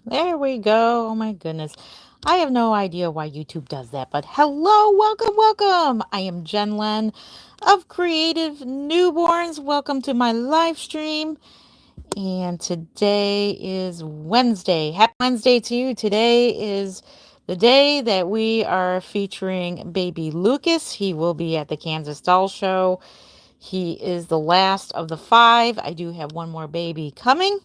There we go. Oh my goodness. I have no idea why YouTube does that, but hello, welcome, welcome. I am Jen Len of Creative Newborns. Welcome to my live stream. And today is Wednesday. Happy Wednesday to you. Today is the day that we are featuring baby Lucas. He will be at the Kansas Doll Show. He is the last of the five. I do have one more baby coming.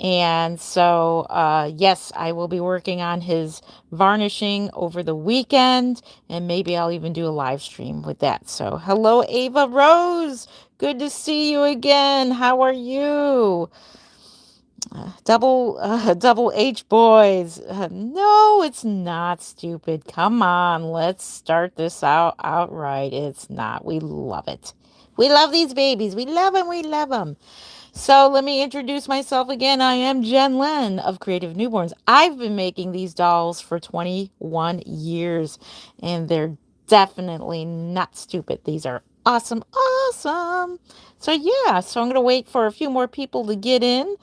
And so, yes, I will be working on his varnishing over the weekend, and maybe I'll even do a live stream with that. So, hello, Ava Rose. Good to see you again. How are you? Double H boys. No, it's not stupid. Come on, let's start this out outright. It's not. We love it. We love these babies. We love them. We love them. So let me introduce myself again. I am Jen Len of Creative Newborns. I've been making these dolls for 21 years, and they're definitely not stupid. These are awesome, awesome. So yeah, so I'm going to wait for a few more people to get in.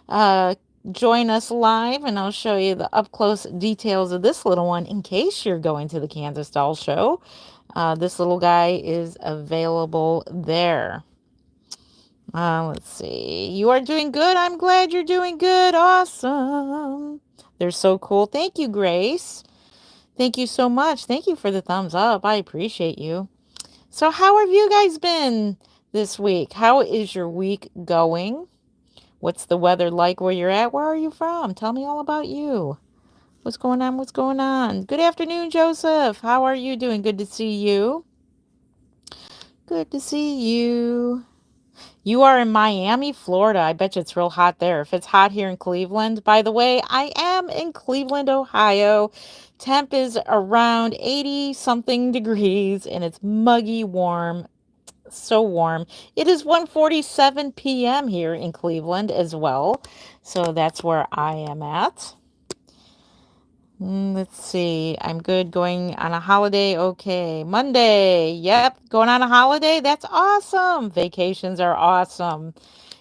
Uh, Join us live, and I'll show you the up close details of this little one in case you're going to the Kansas Doll Show. This little guy is available there. Let's see. You are doing good. I'm glad you're doing good. Awesome. They're so cool. Thank you, Grace. Thank you so much. Thank you for the thumbs up. I appreciate you. So, how have you guys been this week? How is your week going? What's the weather like where you're at? Where are you from? Tell me all about you. What's going on? What's going on? Good afternoon, Joseph. How are you doing? Good to see you. Good to see you. You are in Miami, Florida. I bet you it's real hot there. If it's hot here in Cleveland, by the way, I am in Cleveland, Ohio. Temp is around 80 something degrees and it's muggy warm. So warm. It is 1:47 p.m. here in Cleveland as well. So that's where I am at. Let's see. I'm good going on a holiday. Okay. Monday. Yep. Going on a holiday. That's awesome. Vacations are awesome.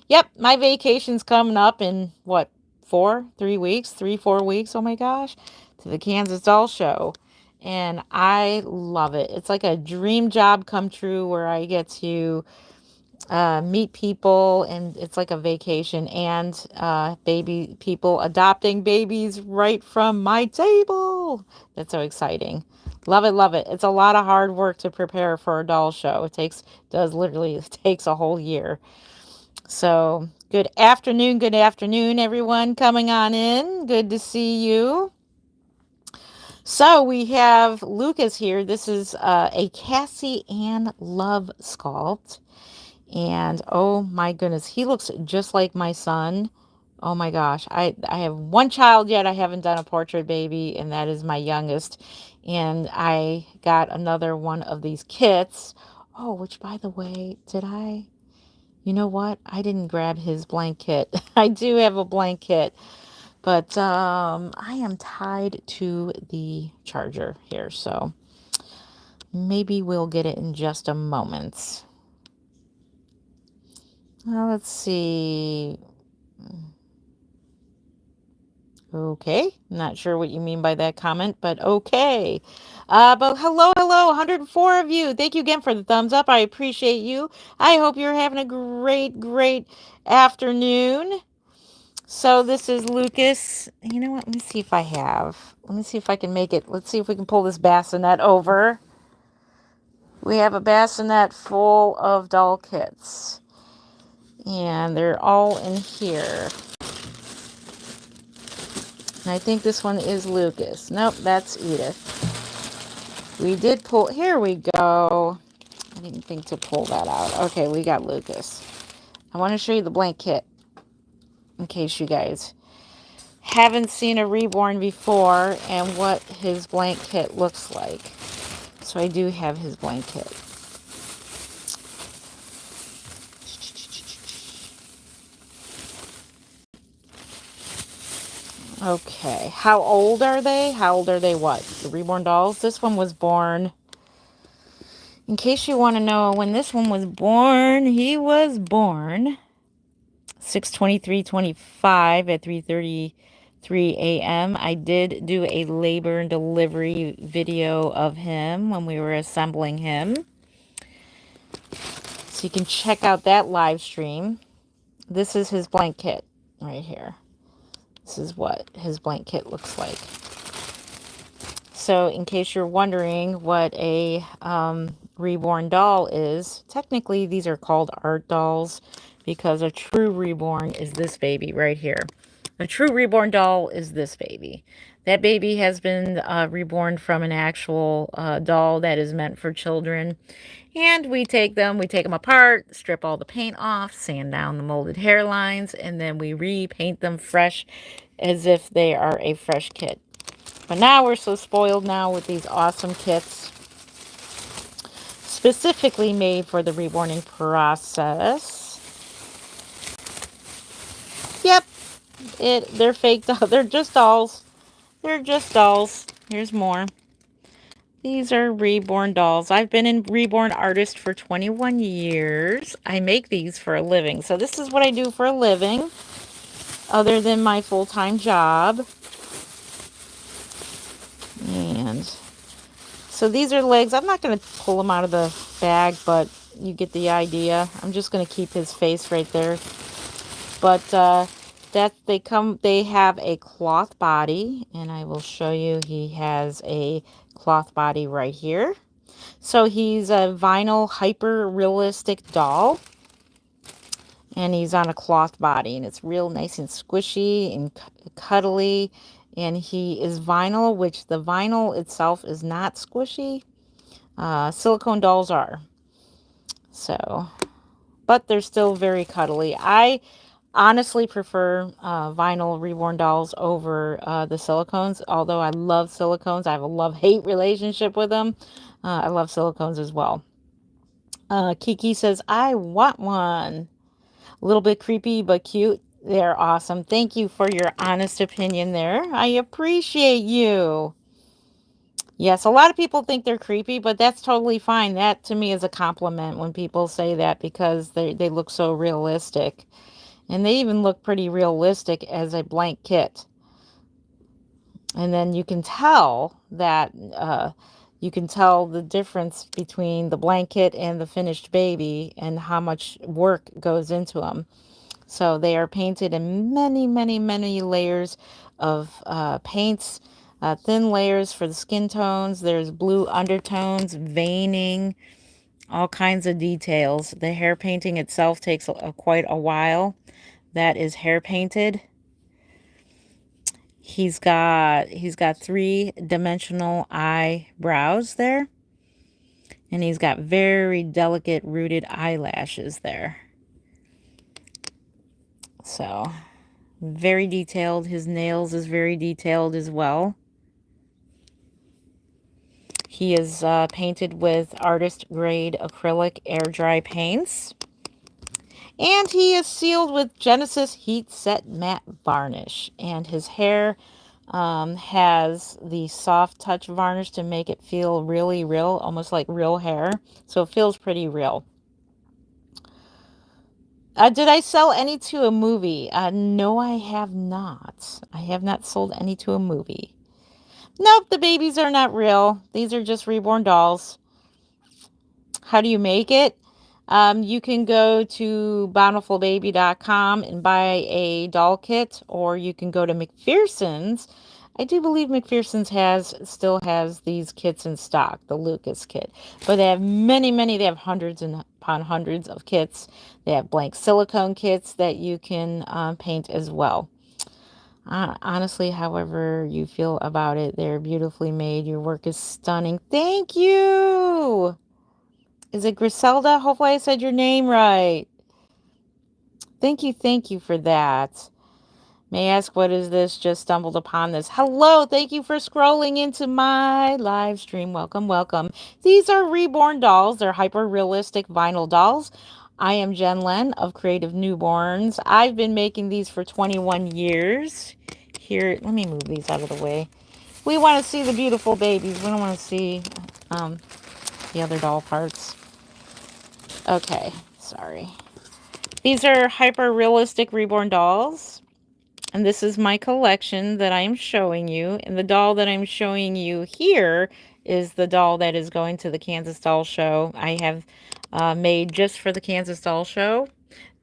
Yep. My vacation's coming up in what, 3 weeks, 4 weeks. Oh my gosh. To the Kansas Doll Show. And I love it. It's like a dream job come true where I get to meet people, and it's like a vacation, and baby people adopting babies right from my table. That's so exciting. Love it, love it. It's a lot of hard work to prepare for a doll show. Does literally it takes a whole year. So good afternoon, everyone coming on in. Good to see you. So we have Lucas here. This is a Cassie Ann Love sculpt. And oh my goodness, he looks just like my son. Oh my gosh. I have one child yet. I haven't done a portrait baby, and that is my youngest. And I got another one of these kits. Oh, which by the way, you know what? I didn't grab his blanket. I do have a blanket, but I am tied to the charger here. So maybe we'll get it in just a moment. Let's see. Okay, not sure what you mean by that comment, but okay. But hello, 104 of you. Thank you again for the thumbs up. I appreciate you. I hope you're having a great afternoon. So this is Lucas. You know what? Let me see if I have. Let me see if I can make it. Let's see if we can pull this bassinet over. We have a bassinet full of doll kits. And they're all in here. And I think this one is Lucas. Nope, that's Edith. We did pull. Here we go. I didn't think to pull that out. Okay, we got Lucas. I want to show you the blank kit in case you guys haven't seen a Reborn before and what his blank kit looks like. So I do have his blank kit. Okay, how old are they? How old are they what? The Reborn dolls? This one was born... In case you want to know when this one was born, he was born 6/23/25 at 3 a.m. I did do a labor and delivery video of him when we were assembling him. So you can check out that live stream. This is his blanket right here. This is what his blanket looks like. So in case you're wondering what a reborn doll is, technically these are called art dolls because a true reborn is this baby right here. A true reborn doll is this baby. That baby has been reborn from an actual doll that is meant for children. And we take them apart, strip all the paint off, sand down the molded hairlines, and then we repaint them fresh as if they are a fresh kit. But now we're so spoiled now with these awesome kits specifically made for the reborning process. Yep, they're fake dolls. They're just dolls. They're just dolls. Here's more. These are reborn dolls. I've been a reborn artist for 21 years. I make these for a living. So this is what I do for a living other than my full-time job. And so these are legs. I'm not going to pull them out of the bag, but you get the idea. I'm just going to keep his face right there. But they have a cloth body, and I will show you. He has a cloth body right here. So he's a vinyl hyper realistic doll, and he's on a cloth body, and it's real nice and squishy and cuddly. And he is vinyl, which the vinyl itself is not squishy. Silicone dolls are. So, but they're still very cuddly. I honestly prefer vinyl reborn dolls over the silicones. Although I love silicones. I have a love-hate relationship with them. I love silicones as well. Kiki says, I want one. A little bit creepy, but cute. They're awesome. Thank you for your honest opinion there. I appreciate you. Yes, a lot of people think they're creepy, but that's totally fine. That, to me, is a compliment when people say that because they look so realistic. And they even look pretty realistic as a blank kit. And then you can tell that, you can tell the difference between the blanket and the finished baby and how much work goes into them. So they are painted in many, many, many layers of paints, thin layers for the skin tones. There's blue undertones, veining, all kinds of details. The hair painting itself takes quite a while. That is hair painted. He's got 3-dimensional eyebrows there. And he's got very delicate rooted eyelashes there. So, very detailed. His nails is very detailed as well. He is painted with artist grade acrylic air dry paints. And he is sealed with Genesis Heat Set Matte Varnish. And his hair has the soft touch varnish to make it feel really real, almost like real hair. So it feels pretty real. Did I sell any to a movie? No, I have not. I have not sold any to a movie. Nope, the babies are not real. These are just reborn dolls. How do you make it? You can go to bountifulbaby.com and buy a doll kit, or you can go to McPherson's. I do believe McPherson's still has these kits in stock, the Lucus kit. But they have many, they have hundreds and upon hundreds of kits. They have blank silicone kits that you can paint as well. Honestly, however you feel about it, they're beautifully made. Your work is stunning. Thank you! Is it Griselda? Hopefully I said your name right. Thank you for that. May I ask, what is this? Just stumbled upon this. Hello, thank you for scrolling into my live stream. Welcome, welcome. These are reborn dolls. They're hyper-realistic vinyl dolls. I am Jen Len of Creative Newborns. I've been making these for 21 years. Here, let me move these out of the way. We want to see the beautiful babies. We don't want to see the other doll parts. Okay, sorry. These are hyper-realistic reborn dolls. And this is my collection that I'm showing you. And the doll that I'm showing you here is the doll that is going to the Kansas Doll Show. I have made just for the Kansas Doll Show.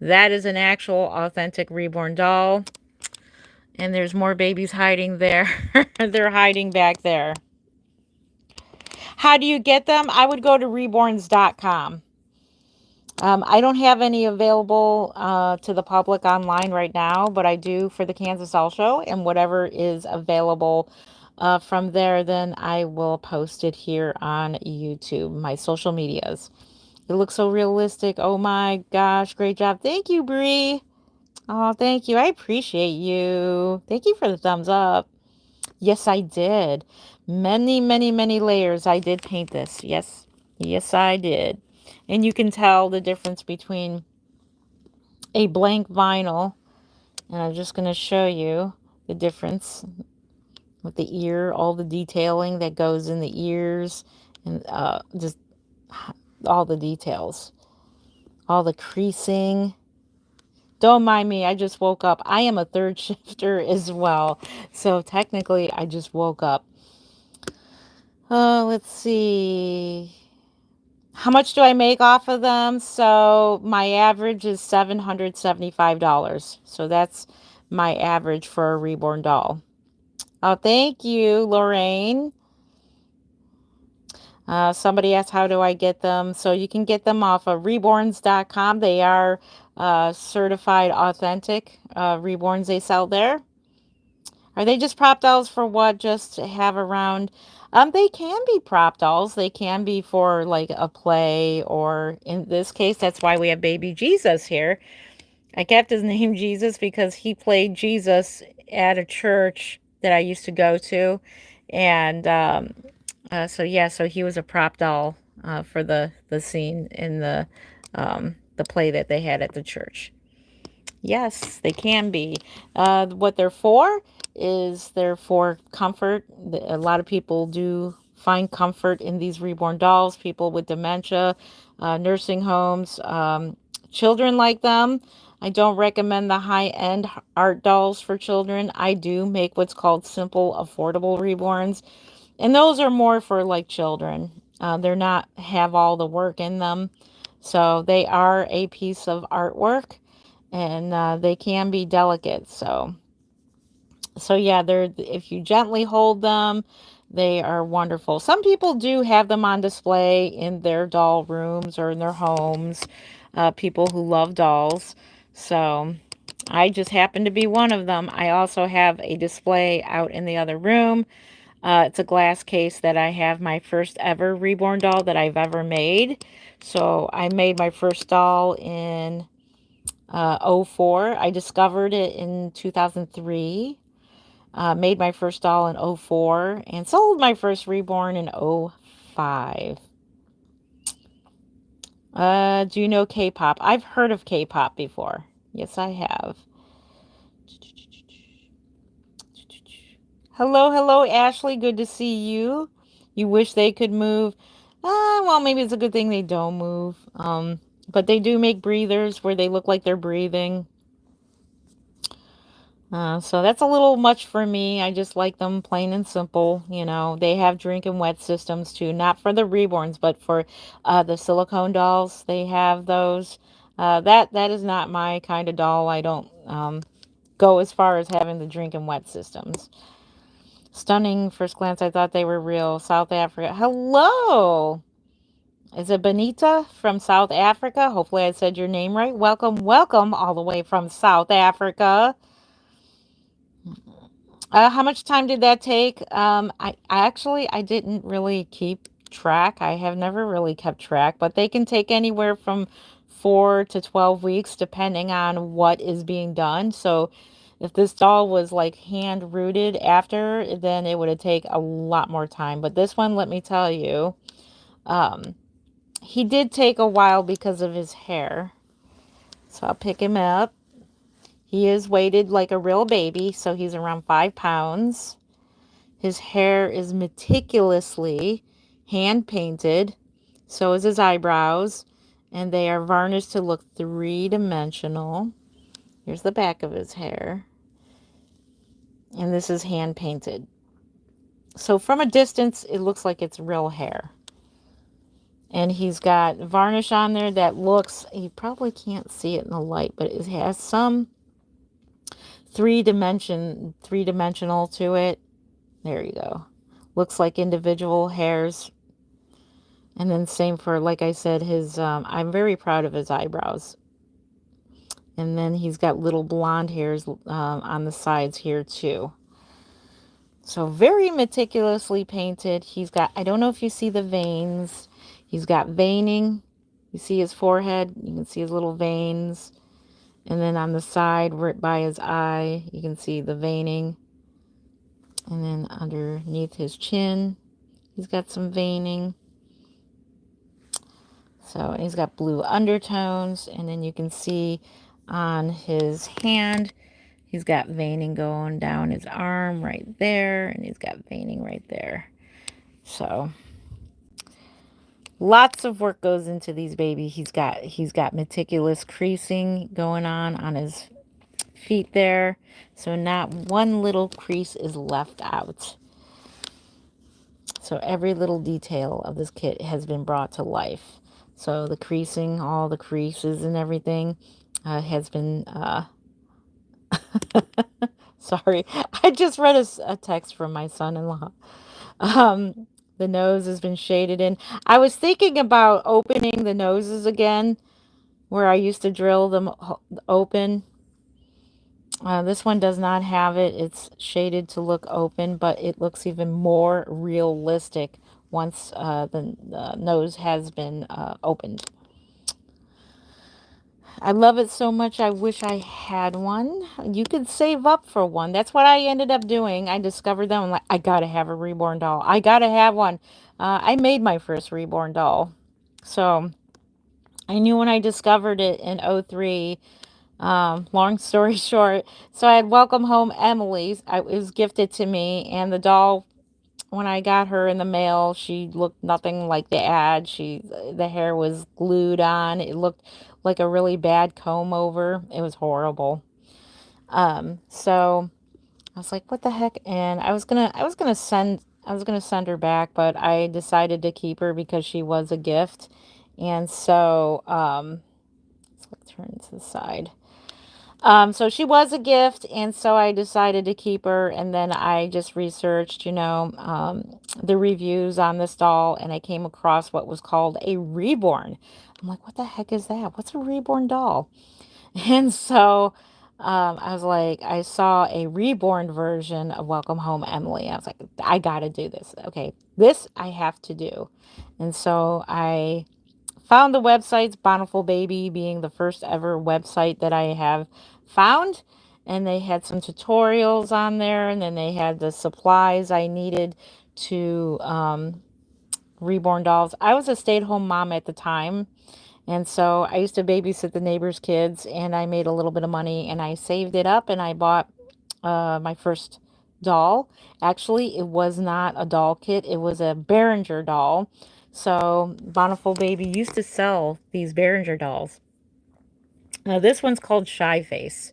That is an actual authentic reborn doll. And there's more babies hiding there. They're hiding back there. How do you get them? I would go to reborns.com. I don't have any available to the public online right now, but I do for the Kansas Doll Show, and whatever is available from there, then I will post it here on YouTube, my social medias. It looks so realistic. Oh my gosh, great job. Thank you, Bree. Oh, thank you. I appreciate you. Thank you for the thumbs up. Yes, I did. Many, many, many layers. I did paint this. Yes. Yes, I did. And you can tell the difference between a blank vinyl, and I'm just going to show you the difference with the ear, all the detailing that goes in the ears, and just all the details, all the creasing. Don't mind me, I just woke up. I am a third shifter as well, so technically I just woke up. Let's see. How much do I make off of them? So my average is $775. So that's my average for a reborn doll. Oh, thank you, Lorraine. Somebody asked, how do I get them? So you can get them off of reborns.com. They are certified authentic reborns they sell there. Are they just prop dolls for what? Just to have around? They can be prop dolls. They can be for like a play, or in this case, that's why we have baby Jesus here. I kept his name Jesus because he played Jesus at a church that I used to go to. And so yeah, so he was a prop doll for the scene in the play that they had at the church. Yes, they can be. What they're for is they're for comfort. A lot of people do find comfort in these reborn dolls, people with dementia, nursing homes, children like them. I don't recommend the high-end art dolls for children. I do make what's called simple, affordable reborns, and those are more for like children. They're not have all the work in them, so they are a piece of artwork, and they can be delicate. So yeah, they're, if you gently hold them, they are wonderful. Some people do have them on display in their doll rooms or in their homes. People who love dolls. So I just happen to be one of them. I also have a display out in the other room. It's a glass case that I have my first ever reborn doll that I've ever made. So I made my first doll in 04. I discovered it in 2003. Made my first doll in 04 and sold my first reborn in 05. Do you know K-pop? I've heard of K-pop before. Yes, I have. Hello, hello, Ashley. Good to see you. You wish they could move. Well, maybe it's a good thing they don't move. But they do make breathers where they look like they're breathing. So that's a little much for me. I just like them plain and simple. You know, they have drink and wet systems too, not for the reborns, but for the silicone dolls. They have those. That is not my kind of doll. I don't go as far as having the drink and wet systems. Stunning. First glance, I thought they were real. South Africa. Hello. Is it Benita from South Africa? Hopefully I said your name right. Welcome, welcome all the way from South Africa. How much time did that take? I didn't really keep track. I have never really kept track, but they can take anywhere from 4 to 12 weeks depending on what is being done. So if this doll was like hand rooted after, then it would have taken a lot more time. But this one, let me tell you, he did take a while because of his hair. So I'll pick him up. He is weighted like a real baby, so he's around 5 pounds. His hair is meticulously hand painted. So is his eyebrows. And they are varnished to look three-dimensional. Here's the back of his hair. And this is hand painted. So from a distance, it looks like it's real hair. And he's got varnish on there that looks, you probably can't see it in the light, but it has some three-dimensional to it. There you go. Looks like individual hairs. And then same for, like I said, his, I'm very proud of his eyebrows. And then he's got little blonde hairs on the sides here too. So very meticulously painted. He's got, I don't know if you see the veins. He's got veining. You see his forehead. You can see his little veins. And then on the side, right by his eye, you can see the veining. And then underneath his chin, he's got some veining. So he's got blue undertones. And then you can see on his hand, he's got veining going down his arm right there. And he's got veining right there. So lots of work goes into these babies. He's got meticulous creasing going on his feet there. So not one little crease is left out. So every little detail of this kit has been brought to life. So the creasing, all the creases and everything has been... sorry, I just read a text from my son-in-law. The nose has been shaded in. I was thinking about opening the noses again, where I used to drill them open. This one does not have it. It's shaded to look open, but it looks even more realistic once the nose has been opened. I love it so much. I wish I had one. You could save up for one. That's what I ended up doing. I discovered them. I'm like, I gotta have a reborn doll. I gotta have one. I made my first reborn doll. So I knew when I discovered it in '03. Long story short, so I had Welcome Home Emily's. It was gifted to me, and the doll, when I got her in the mail, she looked nothing like the ad. The hair was glued on. It looked like a really bad comb over. It was horrible. So I was like, what the heck? And I was gonna send her back, but I decided to keep her because she was a gift. And so, let's turn to the side. So she was a gift, and so I decided to keep her, and then I just researched, the reviews on this doll, and I came across what was called a reborn. I'm like, what the heck is that? What's a reborn doll? And so I was like, I saw a reborn version of Welcome Home Emily. I was like, I gotta do this. Okay, this I have to do. And so I found the websites, Bountiful Baby being the first ever website that I have found. And they had some tutorials on there, and then they had the supplies I needed to reborn dolls. I was a stay-at-home mom at the time, and so I used to babysit the neighbors' kids, and I made a little bit of money, and I saved it up, and I bought my first doll. Actually, it was not a doll kit. It was a Behringer doll. So Bountiful Baby used to sell these Behringer dolls. Now this one's called Shy Face.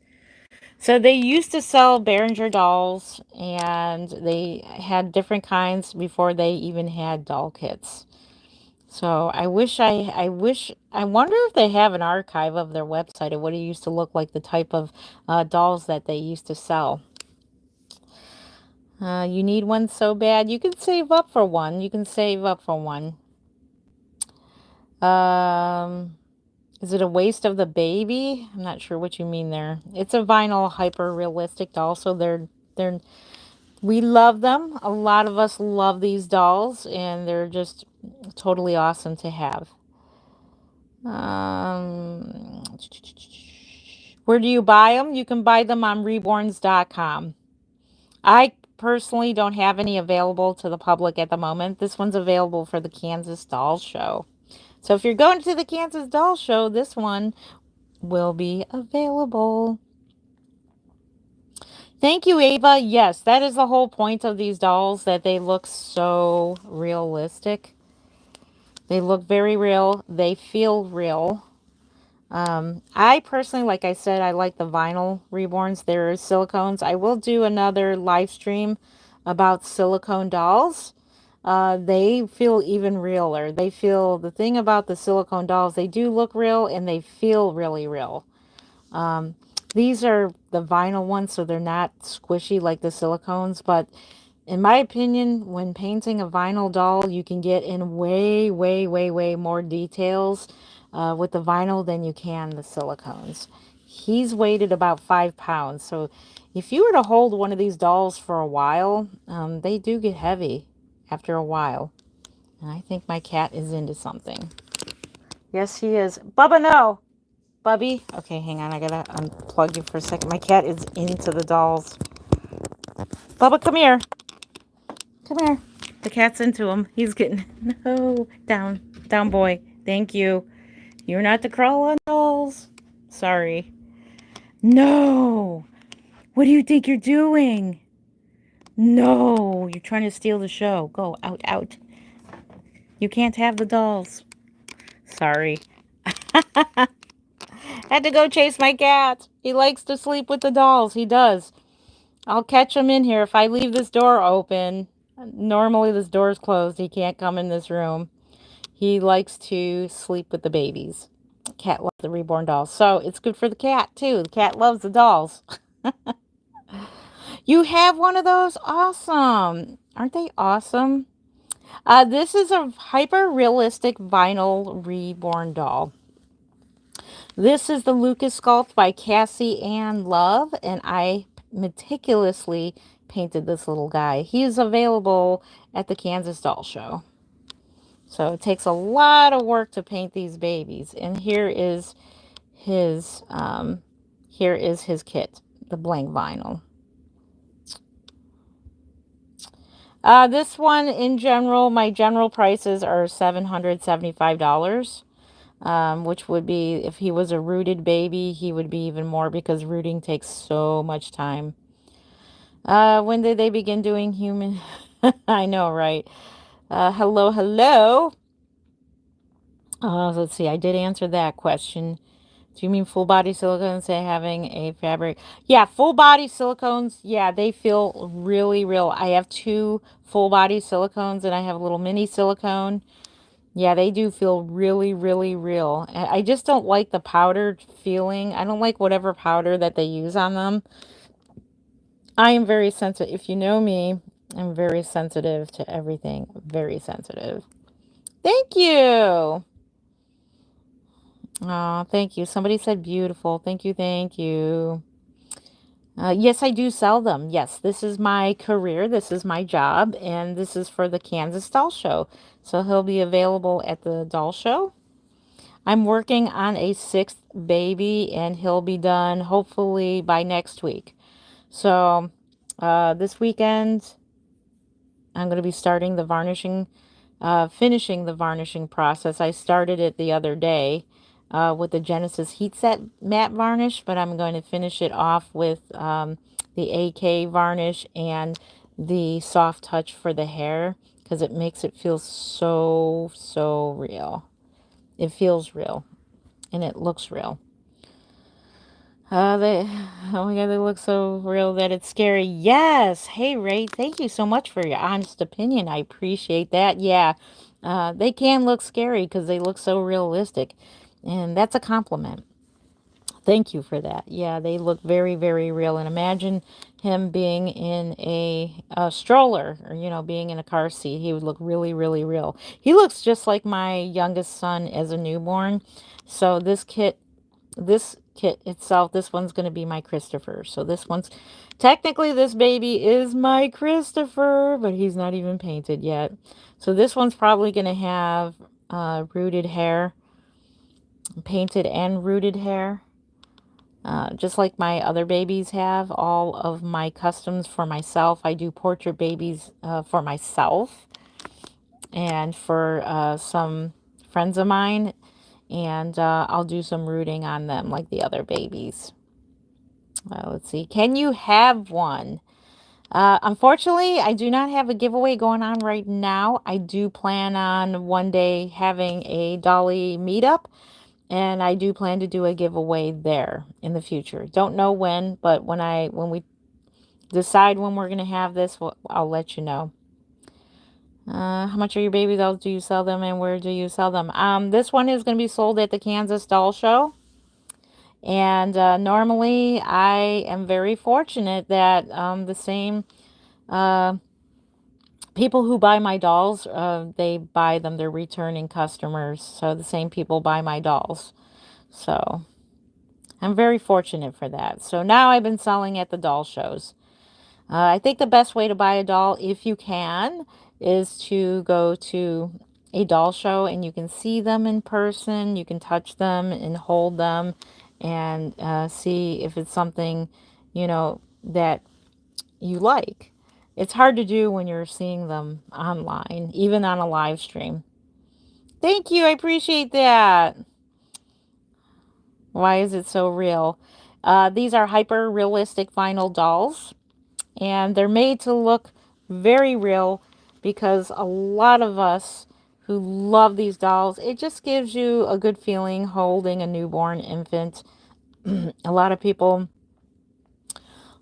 So they used to sell Behringer dolls, and they had different kinds before they even had doll kits. So I wonder if they have an archive of their website of what it used to look like, the type of dolls that they used to sell. You need one so bad, you can save up for one. You can save up for one. Is it a waste of the baby? I'm not sure what you mean there. It's a vinyl hyper realistic doll, so we love them. A lot of us love these dolls, and they're just totally awesome to have. Where do you buy them? You can buy them on reborns.com. I personally don't have any available to the public at the moment. This one's available for the Kansas Doll Show. So if you're going to the Kansas Doll Show, this one will be available. Thank you, Ava. Yes, that is the whole point of these dolls, that they look so realistic. They look very real. They feel real. I personally, like I said, I like the vinyl reborns. They're silicones. I will do another live stream about silicone dolls. They feel even realer. They feel, the thing about the silicone dolls, they do look real and they feel really real. Um, these are the vinyl ones, so they're not squishy like the silicones, but in my opinion, when painting a vinyl doll, you can get in way, way, way, way more details with the vinyl than you can the silicones. He's weighted about 5 pounds, so if you were to hold one of these dolls for a while, they do get heavy after a while. And I think my cat is into something. Yes, he is. Bubba, no! Bubby? Okay, hang on. I gotta unplug you for a second. My cat is into the dolls. Bubba, come here. Come here. The cat's into him. He's getting... No. Down. Down, boy. Thank you. You're not to crawl on dolls. Sorry. No. What do you think you're doing? No. You're trying to steal the show. Go. Out, out. You can't have the dolls. Sorry. Had to go chase my cat. He likes to sleep with the dolls. He does. I'll catch him in here if I leave this door open. Normally this door is closed. He can't come in this room. He likes to sleep with the babies. Cat loves the reborn dolls. So it's good for the cat too. The cat loves the dolls. You have one of those? Awesome. Aren't they awesome? This is a hyper-realistic vinyl reborn doll. This is the Lucus sculpt by Cassie Ann Love, and I meticulously painted this little guy. He is available at the Kansas Doll Show. So it takes a lot of work to paint these babies. And here is his kit, the blank vinyl. This one in general, my general prices are $775. Which would be, if he was a rooted baby, he would be even more because rooting takes so much time. When did they begin doing human? I know, right? Hello, hello. Let's see. I did answer that question. Do you mean full body silicones say having a fabric? Yeah, full body silicones. Yeah, they feel really real. I have 2 full body silicones and I have a little mini silicone. Yeah, they do feel really, really real. I just don't like the powdered feeling. I don't like whatever powder that they use on them. I am very sensitive. If you know me, I'm very sensitive to everything. Very sensitive. Thank you. Oh, thank you. Somebody said beautiful. Thank you, thank you. Yes, I do sell them. Yes, this is my career. This is my job. And this is for the Kansas Doll Show. So he'll be available at the doll show. I'm working on a 6th baby, and he'll be done hopefully by next week. So this weekend, I'm going to be starting the varnishing, finishing the varnishing process. I started it the other day with the Genesis Heat Set matte varnish, but I'm going to finish it off with the AK varnish and the soft touch for the hair because it makes it feel so, so real. It feels real. And it looks real. Oh my god, they look so real that it's scary. Yes. Hey, Ray, thank you so much for your honest opinion. I appreciate that. Yeah, they can look scary because they look so realistic. And that's a compliment. Thank you for that. Yeah, they look very, very real. And imagine him being in a stroller or, being in a car seat. He would look really, really real. He looks just like my youngest son as a newborn. So this kit itself, this one's going to be my Christopher. So technically this baby is my Christopher, but he's not even painted yet. So this one's probably going to have rooted hair, painted and rooted hair. Just like my other babies have, all of my customs for myself. I do portrait babies for myself and for some friends of mine. And I'll do some rooting on them like the other babies. Let's see. Can you have one? Unfortunately, I do not have a giveaway going on right now. I do plan on one day having a dolly meetup. And I do plan to do a giveaway there in the future. Don't know when, but when we decide when we're going to have this, I'll let you know. How much are your baby dolls? Do you sell them, and where do you sell them? This one is going to be sold at the Kansas Doll Show. And normally I am very fortunate that the same uh, people who buy my dolls, they buy them. They're returning customers. So the same people buy my dolls. So I'm very fortunate for that. So now I've been selling at the doll shows. I think the best way to buy a doll, if you can, is to go to a doll show and you can see them in person. You can touch them and hold them and see if it's something, that you like. It's hard to do when you're seeing them online, even on a live stream. Thank you. I appreciate that. Why is it so real? These are hyper realistic vinyl dolls, and they're made to look very real because a lot of us who love these dolls, it just gives you a good feeling holding a newborn infant. A lot of people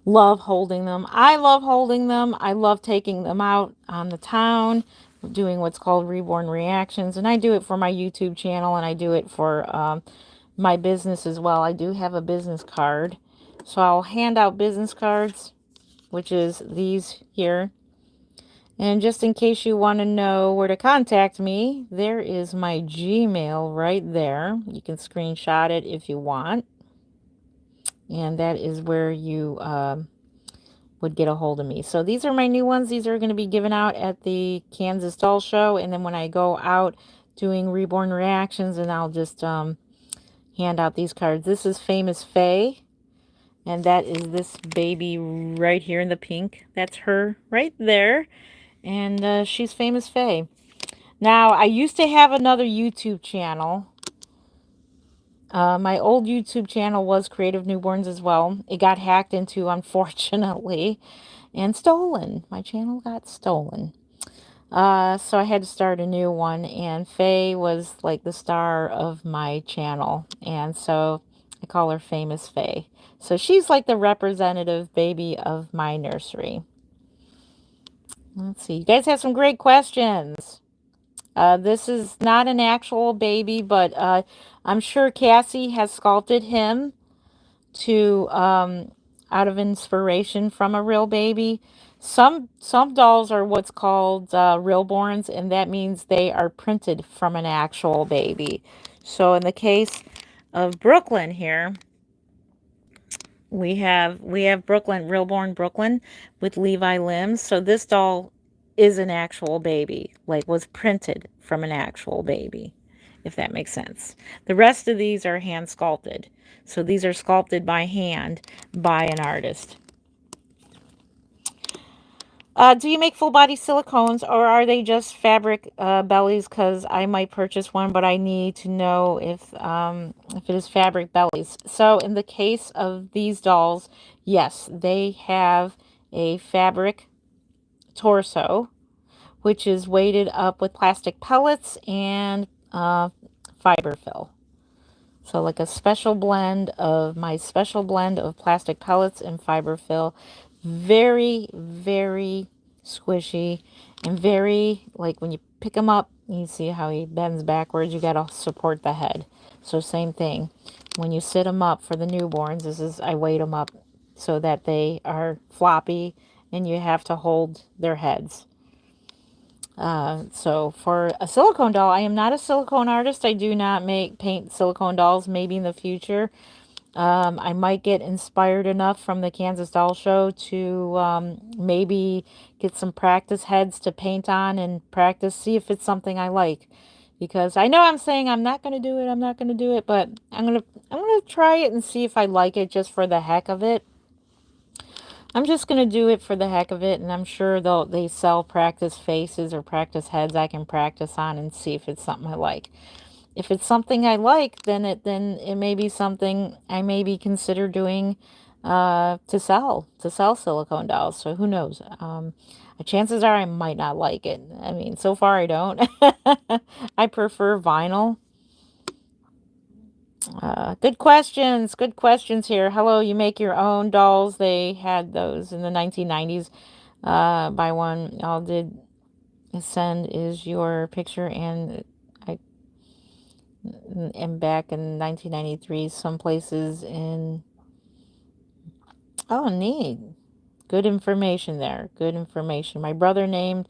love holding them. I love holding them. I love taking them out on the town, doing what's called Reborn reactions. And I do it for my YouTube channel, and I do it for my business as well. I do have a business card. So I'll hand out business cards, which is these here. And just in case you want to know where to contact me, there is my Gmail right there. You can screenshot it if you want. And that is where you would get a hold of me. So these are my new ones. These are going to be given out at the Kansas Doll Show. And then when I go out doing Reborn reactions, and I'll just hand out these cards. This is Famous Faye. And that is this baby right here in the pink. That's her right there. And she's Famous Faye. Now, I used to have another YouTube channel. My old YouTube channel was Creative Newborns as well. It got hacked into, unfortunately, and stolen. My channel got stolen. So I had to start a new one, and Faye was like the star of my channel. And so I call her Famous Faye. So she's like the representative baby of my nursery. Let's see. You guys have some great questions. This is not an actual baby, but I'm sure Cassie has sculpted him to out of inspiration from a real baby. Some dolls are what's called reborns, and that means they are printed from an actual baby. So in the case of Brooklyn here, we have Brooklyn, Reborn Brooklyn with Levi limbs. So this doll is an actual baby, like was printed from an actual baby, if that makes sense. The rest of these are hand sculpted. So these are sculpted by hand by an artist. Do you make full body silicones, or are they just fabric bellies? Because I might purchase one, but I need to know if it is fabric bellies. So in the case of these dolls, yes, they have a fabric torso, which is weighted up with plastic pellets and fiber fill. So like a special blend of plastic pellets and fiber fill. Very, very squishy and very, like when you pick him up, you see how he bends backwards. You got to support the head. So same thing. When you sit them up for the newborns, I weight them up so that they are floppy and you have to hold their heads. So for a silicone doll, I am not a silicone artist. I do not paint silicone dolls. Maybe in the future. I might get inspired enough from the Kansas Doll Show to maybe get some practice heads to paint on and practice, see if it's something I like. Because I know I'm saying I'm not going to do it, but I'm going to try it and see if I like it just for the heck of it. I'm just going to do it for the heck of it, and I'm sure they sell practice faces or practice heads I can practice on and see if it's something I like. If it's something I like, then it may be something I maybe consider doing to sell silicone dolls. So who knows? Chances are I might not like it. I mean, so far I don't. I prefer vinyl. Good questions. Good questions here. Hello, you make your own dolls. They had those in the 1990s. By one, all did send is your picture, and I am back in 1993. Some places in. Oh, neat. Good information there. Good information. My brother's name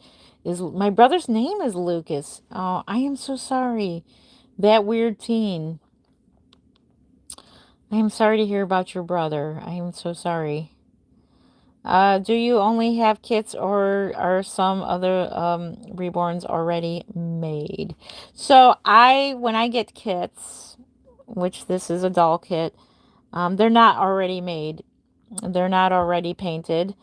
is Lucas. Oh, I am so sorry. That weird teen. I am sorry to hear about your brother. I am so sorry. Do you only have kits or are some other reborns already made? So when I get kits, which this is a doll kit, they're not already made. They're not already painted.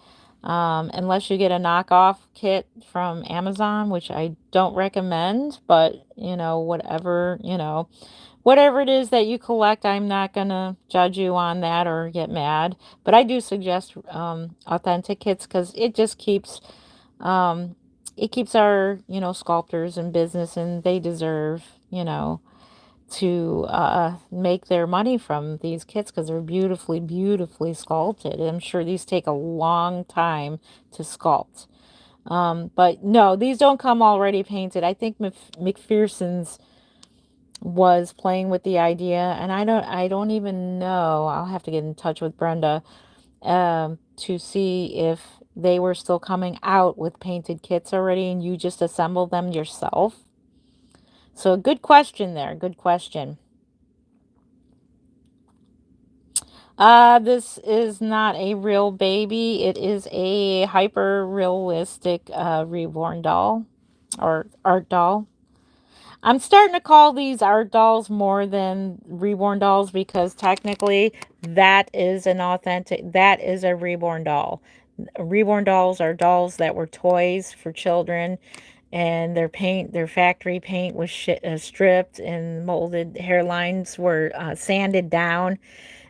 Unless you get a knockoff kit from Amazon, which I don't recommend, but whatever it is that you collect, I'm not gonna judge you on that or get mad. But I do suggest authentic kits because um, it keeps our sculptors in business, and they deserve to make their money from these kits because they're beautifully, beautifully sculpted. I'm sure these take a long time to sculpt. But no, these don't come already painted. I think McPherson's was playing with the idea, and I don't even know. I'll have to get in touch with Brenda to see if they were still coming out with painted kits already, and you just assemble them yourself. So good question there. Good question. This is not a real baby. It is a hyper realistic reborn doll or art doll. I'm starting to call these art dolls more than reborn dolls because technically that is a reborn doll. Reborn dolls are dolls that were toys for children, and their factory paint was stripped, and molded hairlines were sanded down,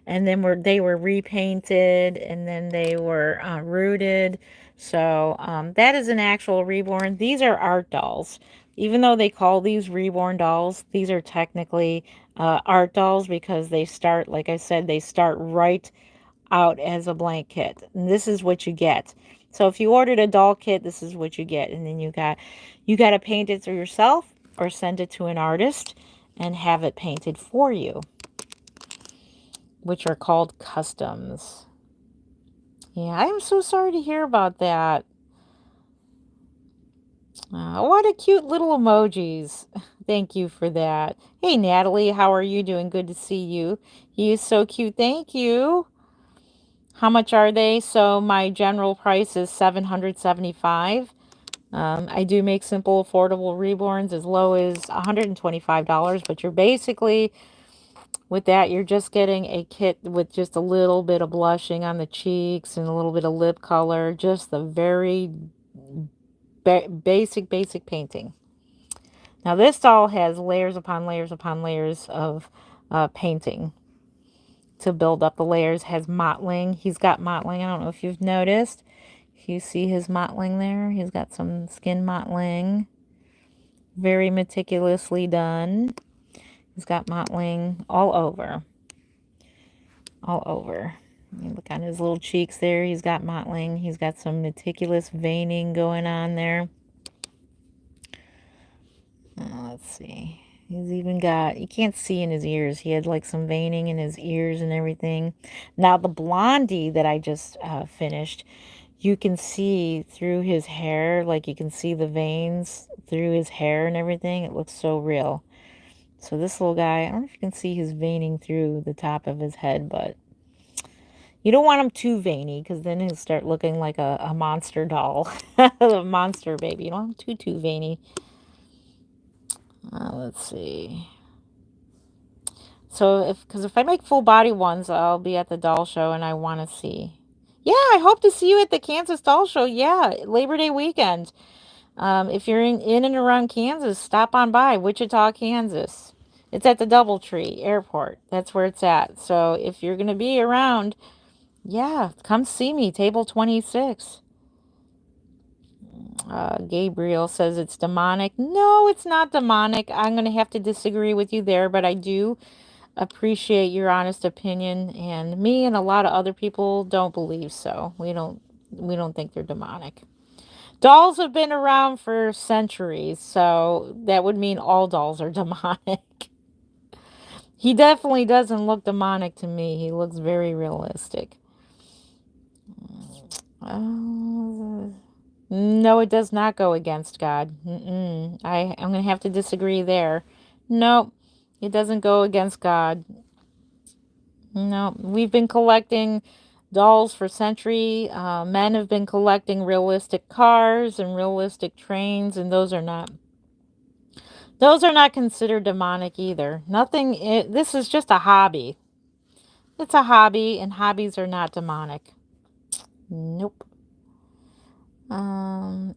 and then they were repainted, and then they were rooted. So that is an actual reborn. These are art dolls. Even though they call these reborn dolls, these are technically art dolls because they start, like I said, they start right out as a blank kit. And this is what you get. So if you ordered a doll kit, this is what you get. And then you got to paint it through yourself or send it to an artist and have it painted for you, which are called customs. Yeah, I am so sorry to hear about that. What a cute little emojis. Thank you for that. Hey, Natalie, how are you doing? Good to see you. He is so cute. Thank you. How much are they? So my general price is $775. I do make simple, affordable reborns as low as $125, but you're basically, with that, you're just getting a kit with just a little bit of blushing on the cheeks and a little bit of lip color, just the very basic painting. Now this doll has layers upon layers upon layers of painting to build up the layers. Has mottling. He's got mottling. I don't know if you've noticed. If you see his mottling there, he's got some skin mottling. Very meticulously done. He's got mottling all over. All over. You look on his little cheeks there. He's got mottling. He's got some meticulous veining going on there. Let's see. He's even got, you can't see in his ears. He had like some veining in his ears and everything. Now the blondie that I just finished, you can see through his hair, like you can see the veins through his hair and everything. It looks so real. So this little guy, I don't know if you can see his veining through the top of his head, but you don't want him too veiny because then he'll start looking like a monster doll, a monster baby. You don't want him too veiny. Let's see. So because if I make full body ones, I'll be at the doll show and I want to see. Yeah, I hope to see you at the Kansas Doll Show. Yeah, Labor Day weekend. If you're in and around Kansas, stop on by Wichita, Kansas. It's at the Doubletree Airport. That's where it's at. So if you're going to be around, yeah, come see me. Table 26. Gabriel says it's demonic. No, it's not demonic. I'm going to have to disagree with you there, but I do appreciate your honest opinion, and me and a lot of other people don't believe so. We don't think they're demonic. Dolls have been around for centuries, so that would mean all dolls are demonic. He definitely doesn't look demonic to me. He looks very realistic. No, it does not go against God. I'm going to have to disagree there. Nope, it doesn't go against God. No, we've been collecting dolls for centuries. Men have been collecting realistic cars and realistic trains, and those are not considered demonic either. Nothing. This is just a hobby. It's a hobby, and hobbies are not demonic. Nope. Um,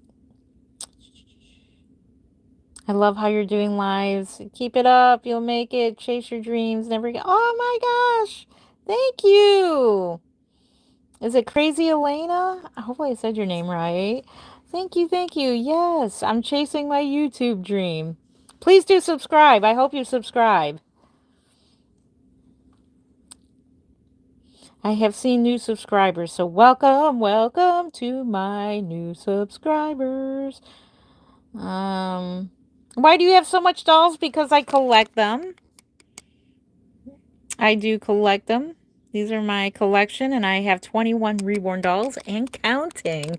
I love how you're doing lives. Keep it up. You'll make it. Chase your dreams. Never get. Oh my gosh! Thank you. Is it Crazy Elena? Hopefully I said your name right. Thank you, thank you. Yes, I'm chasing my YouTube dream. Please do subscribe. I hope you subscribe. I have seen new subscribers, so welcome to my new subscribers. Why do you have so much dolls? Because I collect them. I do collect them. These are my collection, and I have 21 reborn dolls and counting.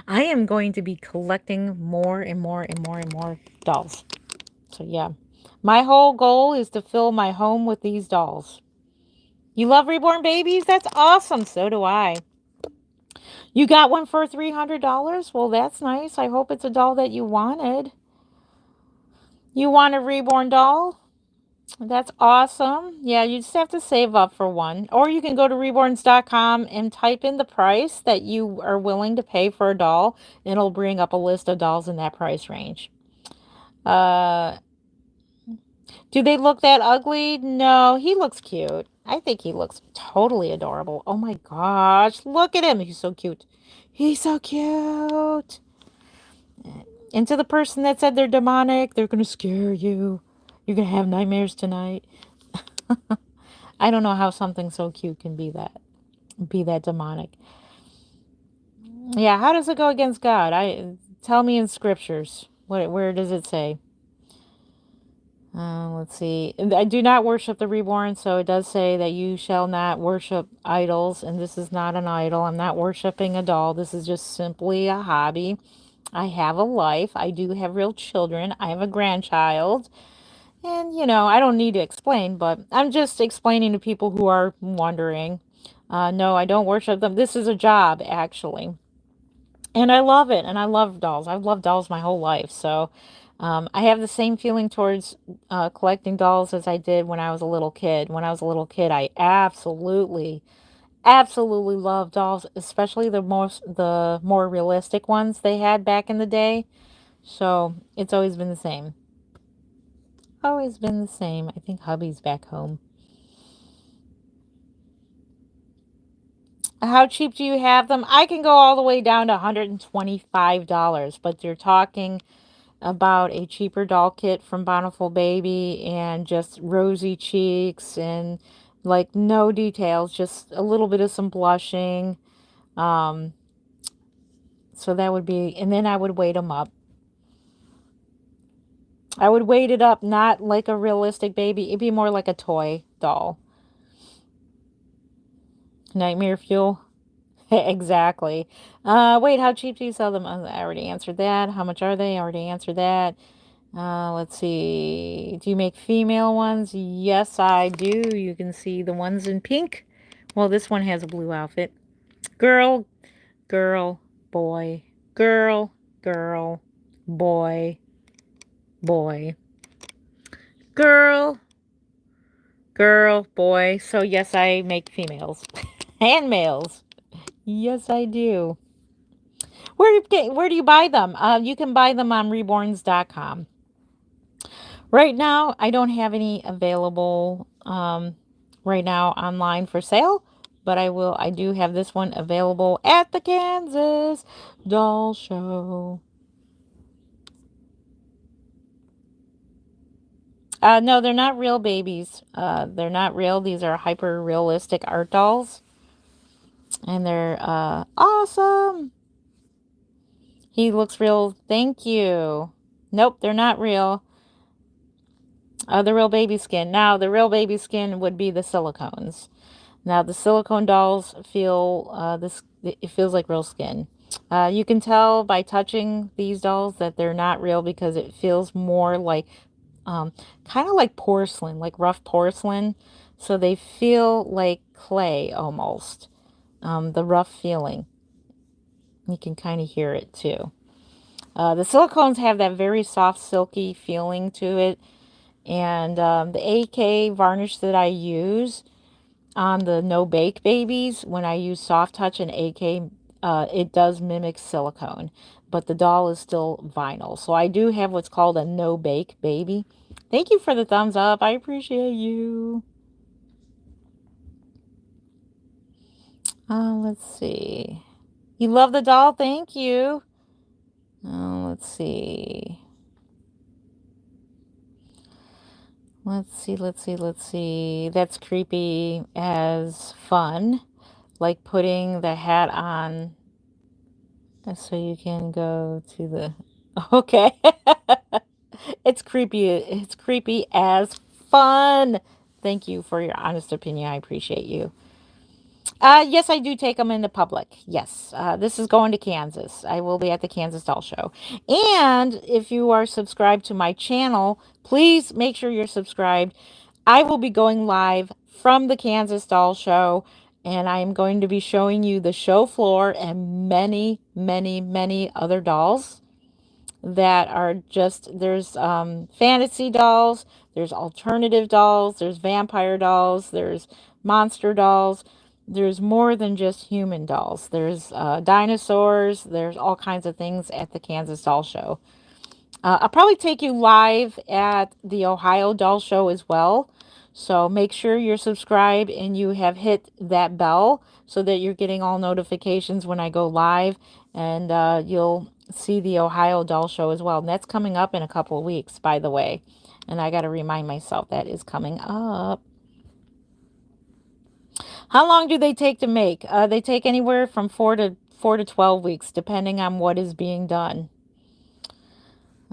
I am going to be collecting more and more and more and more dolls. So yeah, my whole goal is to fill my home with these dolls. You love reborn babies? That's awesome. So do I. You got one for $300? Well, that's nice. I hope it's a doll that you wanted. You want a reborn doll? That's awesome. Yeah, you just have to save up for one. Or you can go to reborns.com and type in the price that you are willing to pay for a doll. And it'll bring up a list of dolls in that price range. Do they look that ugly? No, he looks cute. I think he looks totally adorable. Oh my gosh, look at him. He's so cute. He's so cute. And to the person that said they're demonic, they're going to scare you. You're going to have nightmares tonight. I don't know how something so cute can be that demonic. Yeah, how does it go against God? Tell me in scriptures. Where does it say? Let's see. I do not worship the reborn, so it does say that you shall not worship idols, and this is not an idol. I'm not worshiping a doll. This is just simply a hobby. I have a life. I do have real children. I have a grandchild. And, I don't need to explain, but I'm just explaining to people who are wondering. No, I don't worship them. This is a job, actually. And I love it. And I love dolls. I've loved dolls my whole life. So I have the same feeling towards collecting dolls as I did when I was a little kid. When I was a little kid, I absolutely loved dolls, especially the more realistic ones they had back in the day. So it's always been the same. Always been the same. I think hubby's back home. How cheap do you have them? I can go all the way down to $125, but you're talking about a cheaper doll kit from Bountiful Baby and just rosy cheeks and like no details, just a little bit of some blushing. Um, so that would be, and then I would weight them up. I would weight it up, not like a realistic baby. It'd be more like a toy doll. Nightmare fuel. Exactly. Wait, how cheap do you sell them? I already answered that. How much are they? I already answered that. Let's see. Do you make female ones? Yes, I do. You can see the ones in pink. Well, this one has a blue outfit. Girl, girl, boy, girl, girl, boy, boy, girl, girl, boy. So, yes, I make females and males. Yes, I do. Where do you buy them? You can buy them on reborns.com. Right now, I don't have any available right now online for sale, but I do have this one available at the Kansas Doll Show. No, they're not real babies. They're not real. These are hyper realistic art dolls. And they're awesome. He looks real. Thank you. Nope, they're not real. The real baby skin. Now, the real baby skin would be the silicones. Now, the silicone dolls feel this. It feels like real skin. You can tell by touching these dolls that they're not real because it feels more like, um, kind of like porcelain, like rough porcelain. So they feel like clay almost. The rough feeling. You can kind of hear it too. The silicones have that very soft, silky feeling to it. And the AK varnish that I use on the no bake babies, when I use soft touch and AK, it does mimic silicone, but the doll is still vinyl. So I do have what's called a no bake baby. Thank you for the thumbs up. I appreciate you. Let's see. You love the doll? Thank you. Let's see. Let's see. That's creepy as fun. Like putting the hat on so you can go to the... Okay. It's creepy. It's creepy as fun. Thank you for your honest opinion. I appreciate you. Yes, I do take them into public. Yes, this is going to Kansas. I will be at the Kansas Doll Show. And if you are subscribed to my channel, please make sure you're subscribed. I will be going live from the Kansas Doll Show, and I am going to be showing you the show floor and many, many, many other dolls that are just, there's fantasy dolls, there's alternative dolls, there's vampire dolls, there's monster dolls. There's more than just human dolls. There's dinosaurs. There's all kinds of things at the Kansas Doll Show. I'll probably take you live at the Ohio Doll Show as well. So make sure you're subscribed and you have hit that bell so that you're getting all notifications when I go live. And you'll see the Ohio Doll Show as well. And that's coming up in a couple of weeks, by the way. And I got to remind myself that is coming up. How long do they take to make? They take anywhere from 4 to 12 weeks, depending on what is being done.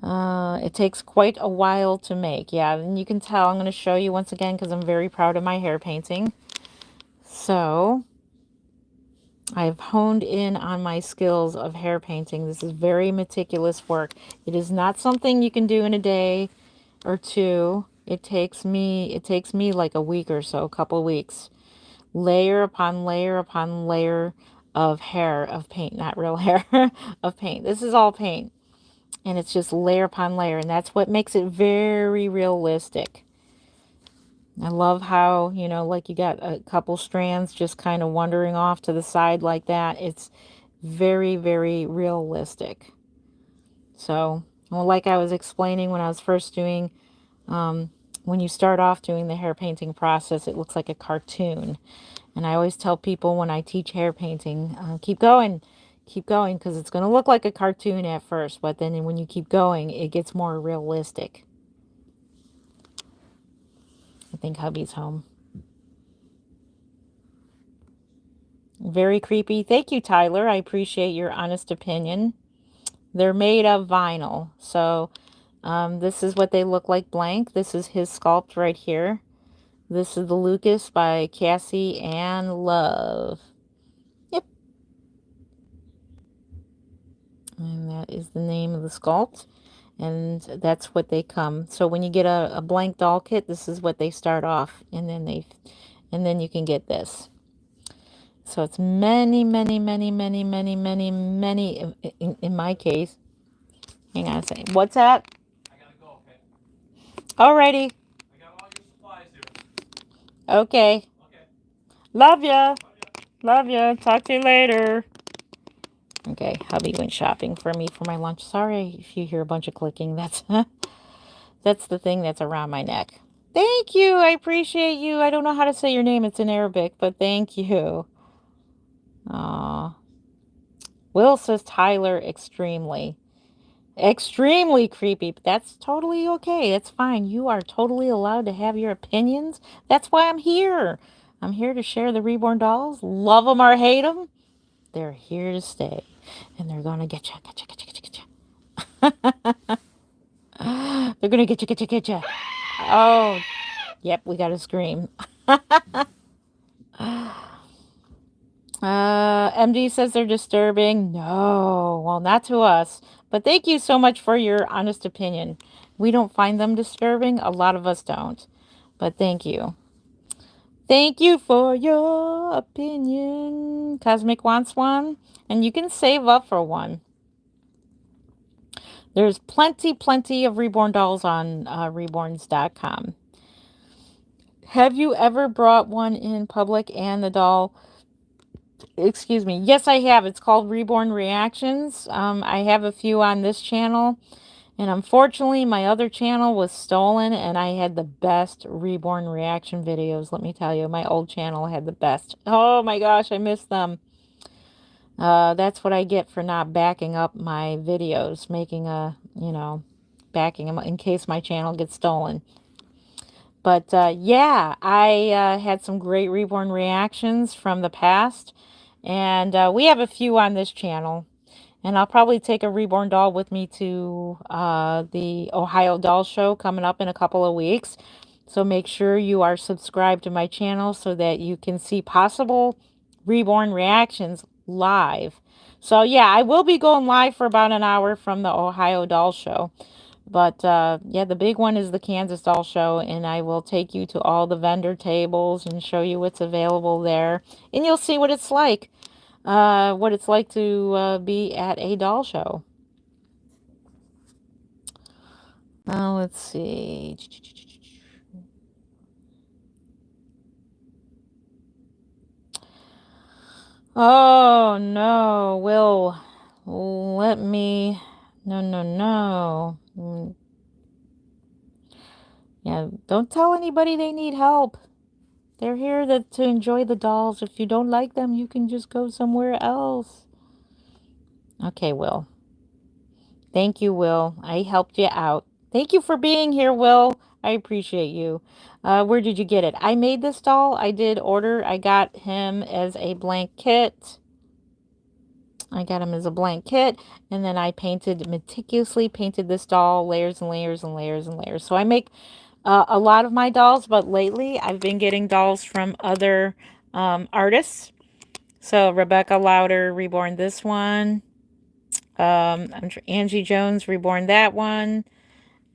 It takes quite a while to make. Yeah, and you can tell. I'm going to show you once again because I'm very proud of my hair painting. So, I've honed in on my skills of hair painting. This is very meticulous work. It is not something you can do in a day or two. It takes me like a week or so, a couple weeks. Layer upon layer upon layer of hair, of paint, not real hair, of paint. This is all paint. And it's just layer upon layer. And that's what makes it very realistic. I love how, you know, like you got a couple strands just kind of wandering off to the side like that. It's very, very realistic. So, well, like I was explaining when I was first doing, when you start off doing the hair painting process, it looks like a cartoon. And I always tell people when I teach hair painting, keep going, because it's going to look like a cartoon at first, but then when you keep going, it gets more realistic. I think hubby's home. Very creepy. Thank you, Tyler. I appreciate your honest opinion. They're made of vinyl. So this is what they look like blank. This is his sculpt right here. This is the Lucus by Cassie Ann Love. Yep. And that is the name of the sculpt. And that's what they come. So when you get a blank doll kit, this is what they start off. And then you can get this. So it's many, many, many, many, many, many, many, in my case. Hang on a second. What's that? I gotta go, okay? Alrighty. I got all your supplies here. Okay. Okay. Love ya. Love ya. Talk to you later. Okay, hubby went shopping for me for my lunch. Sorry if you hear a bunch of clicking. That's that's the thing that's around my neck. Thank you. I appreciate you. I don't know how to say your name. It's in Arabic, but thank you. Aw. Will says Tyler extremely. Extremely creepy, but that's totally okay. That's fine. You are totally allowed to have your opinions. That's why I'm here. I'm here to share the reborn dolls. Love them or hate them, they're here to stay. And they're going to get you, get you, get you, get you, get you. They're going to get you, get you, get you. Oh, yep, we got to scream. MD says they're disturbing. No, well, not to us. But thank you so much for your honest opinion. We don't find them disturbing. A lot of us don't. But thank you. Thank you for your opinion. Cosmic wants one. And you can save up for one. There's plenty of reborn dolls on reborns.com. Have you ever brought one in public and the doll? Excuse me. Yes, I have. It's called Reborn Reactions. I have a few on this channel. And unfortunately, my other channel was stolen and I had the best Reborn reaction videos. Let me tell you, my old channel had the best. Oh my gosh, I miss them. That's what I get for not backing up my videos, making a, backing them in case my channel gets stolen. But yeah, I had some great Reborn reactions from the past. And we have a few on this channel. And I'll probably take a reborn doll with me to the Ohio Doll Show coming up in a couple of weeks. So make sure you are subscribed to my channel so that you can see possible reborn reactions live. So yeah, I will be going live for about an hour from the Ohio Doll Show. But yeah, the big one is the Kansas Doll Show, and I will take you to all the vendor tables and show you what's available there. And you'll see what it's like. What it's like to be at a doll show. Let's see. Oh, no, Will, let me... No, no, no. Yeah, don't tell anybody they need help. They're here to enjoy the dolls. If you don't like them, you can just go somewhere else. Okay, Will. Thank you, Will. I helped you out. Thank you for being here, Will. I appreciate you. Where did you get it? I made this doll. I did order. I got him as a blank kit. I got him as a blank kit. And then I meticulously painted this doll layers and layers and layers and layers. So I make a lot of my dolls. But lately, I've been getting dolls from other artists. So Rebecca Lauder reborn this one. Angie Jones reborn that one.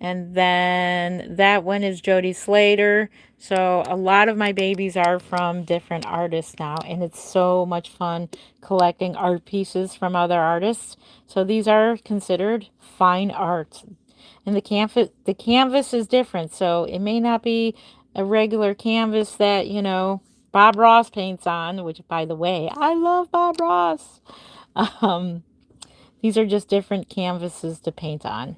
And then that one is Jody Slater. So a lot of my babies are from different artists now. And it's so much fun collecting art pieces from other artists. So these are considered fine art. And the canvas is different. So it may not be a regular canvas that, Bob Ross paints on. Which, by the way, I love Bob Ross. These are just different canvases to paint on.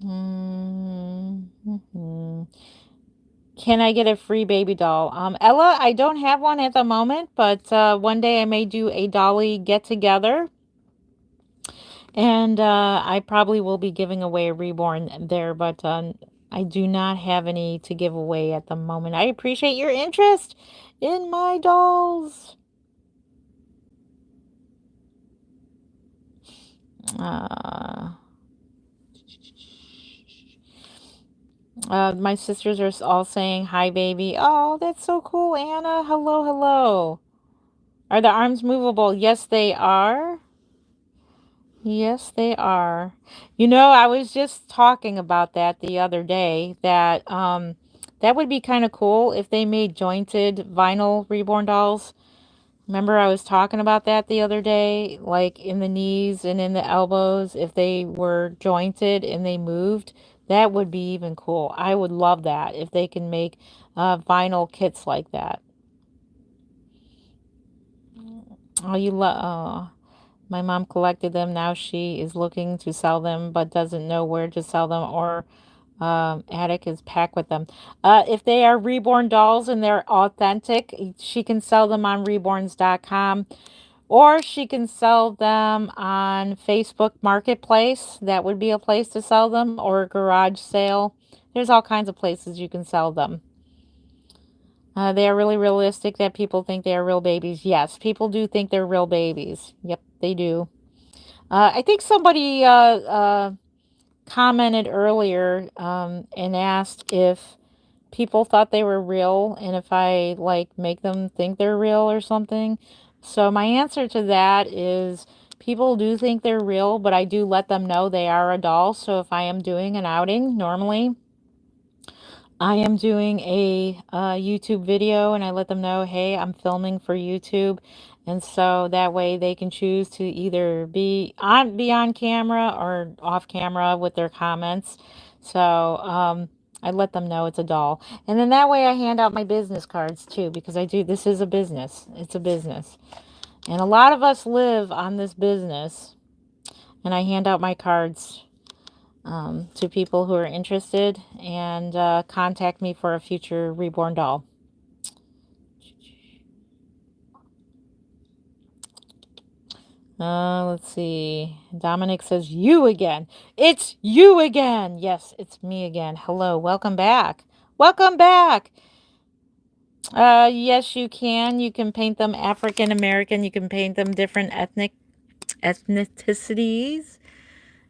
Can I get a free baby doll? Ella, I don't have one at the moment, but one day I may do a dolly get together. And I probably will be giving away a reborn there, but I do not have any to give away at the moment. I appreciate your interest in my dolls. My sisters are all saying hi, baby. Oh, that's so cool, Anna. Hello, hello. Are the arms movable? Yes, they are. Yes, they are. I was just talking about that the other day, that that would be kind of cool if they made jointed vinyl reborn dolls. Remember I was talking about that the other day, like in the knees and in the elbows, if they were jointed and they moved, that would be even cool. I would love that if they can make vinyl kits like that. Oh, my mom collected them. Now she is looking to sell them, but doesn't know where to sell them or Attic is packed with them. If they are reborn dolls and they're authentic, she can sell them on reborns.com, or she can sell them on Facebook Marketplace. That would be a place to sell them, or a garage sale. There's all kinds of places you can sell them. They are really realistic that people think they are real babies. Yes, people do think they're real babies. Yep, they do. I think somebody commented earlier and asked if people thought they were real and if I like make them think they're real or something. So my answer to that is people do think they're real, but I do let them know they are a doll. So if I am doing an outing, normally I am doing a YouTube video and I let them know, hey, I'm filming for YouTube. And so that way they can choose to either be on camera or off camera with their comments. So I let them know it's a doll. And then that way I hand out my business cards too, because this is a business. It's a business. And a lot of us live on this business. And I hand out my cards to people who are interested and contact me for a future reborn doll. Let's see. Dominic says, you again. It's you again. Yes, it's me again. Hello. Welcome back. Welcome back. Yes, you can. You can paint them African American. You can paint them different ethnicities.